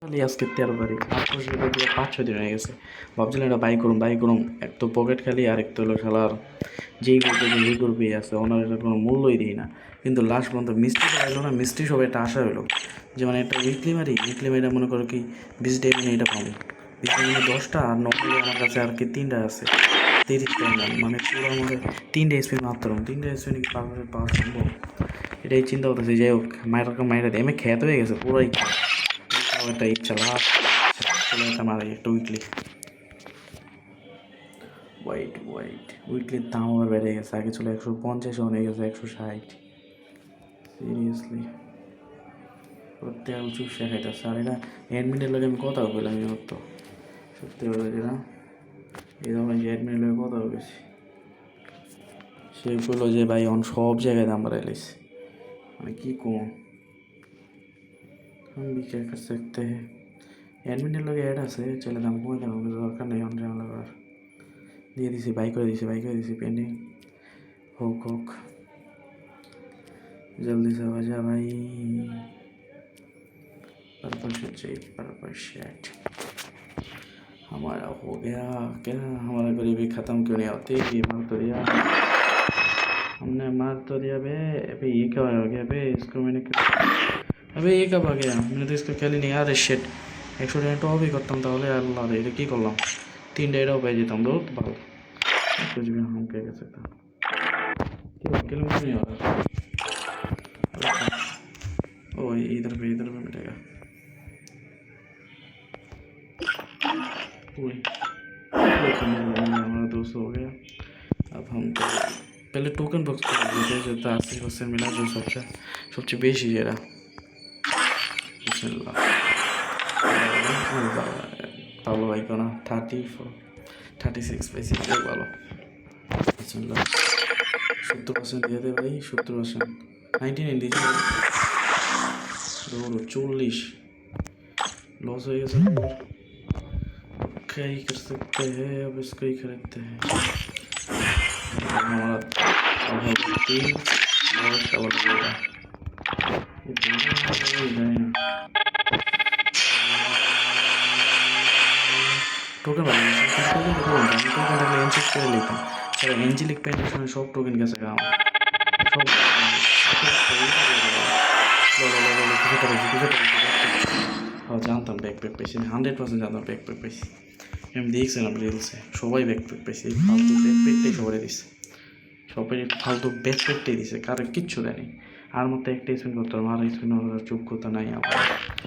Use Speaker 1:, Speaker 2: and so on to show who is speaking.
Speaker 1: খালি আজকে 13 তারিখ, আপনার সাথে পুরো 5-6 দিন হয়ে গেছে। ভাবছিলাম এটা বাই করুম, এক তো পকেট খালি, আর এক তো হলো শালার যেই করবে আছে, ওনার এটা কোনো মূল্যই দিই না। কিন্তু লাস্ট পর্যন্ত মিস্ত্রি তো আসলো না, মিস্ত্রি সব একটা আশা হলো যে মানে একটা উইকলি মারি মনে করো কি 20 ডে মানে এটা পাবো, 20 ডে মানে 10টা, আর নর্মালি আমার কাছে আর কি 3টা আছে, 30টা এমন, মানে পুরো আমাদের 3টে স্পিন মাত্র, 3টে স্পিন পাওয়া সম্ভব, এটাই চিন্তা করতেছি। যাই হোক, মায়েরা দিয়ে এমনি খ্যাত হয়ে গেছে পুরোই, একটা ইচ্ছা লাভ চলে একটা মারাই একটা উইকলির দাম আবার বেড়ে গেছে, আগে ছিল 150, হয়ে গেছে 160। সিরিয়াসলি প্রত্যেক চুপসে খাইতেছে। আর এটা অ্যাডমিটের লগে আমি কথা বললাম, আমি তো সত্যি বলে যেটা এই ধরনের যে অ্যাডমিটের লগে কথা বলেছি, সে বললো যে ভাই অন সব জায়গায় দাম বাড়াই লাইছে, মানে কী কম আমি বিক্রি कर सकते हैं। অ্যাডমিটের লগে অ্যাড আছে, চলে দাম কমে দাম, দরকার নেই অন ঝামেলা করার। দিয়ে দিছি, বাই করে দিছি পেন্ডিং। হোক जल्दी से हो जा भाई। पर्पल शर्ट हमारा हो गया क्या? हमारा गरीबी ख़त्म क्यों नहीं होती? मार तो दिया हमने, मार तो दिया बे। अबे ये क्या हो गया बे? इसको मैंने अबे ये कब आ गया? मैंने तो इसको खेली नहीं यार। शिट, 100 टॉप ही करता তাহলে আল্লাহ রে, এটা কী করলাম? 3 এটাও পেয়ে যেতাম, তো ভালো कुछ भी हम क्या कर सकता। किलोमीटर नहीं हो रहा। ओ इधर पे मिलेगा। हमारा 200 हो गया। अब हम तो पहले टोकन बॉक्स कर देते जो 80% मिला, जो सबसे बेशी जेरा ভালো বাইক না, 36 পাইছি, ভালো। 70% দিয়ে দে ভাই, 70%, 99 দিয়েছি, 40 लॉस हो गया सर। क्या ही कर सकते हैं, अब इसको ही खरीदते हैं। हमारा तीन बहुत डबल हो गया। टोकन করে নিতাম, এঞ্জেলিক প্যান্টের সময় সব টোকেন গেছে গাও, সব জানতাম ব্যাকপ্যাক পাইছি, 100% জানতাম ব্যাকপ্যাক পাইছি। আমি দেখছিলাম রিলসে সবাই ব্যাকপ্যাক পাইছি, ফালতু ব্যাকপ্যাকটাই সবাই দিছে, সবাই ফালতু ব্যাকপ্যাকটাই দিছে, কারো কিচ্ছু দেয়নি। আর মতো একটা স্পিন করতে হবে, আর স্পিন করার যোগ্যতা নাই আমার।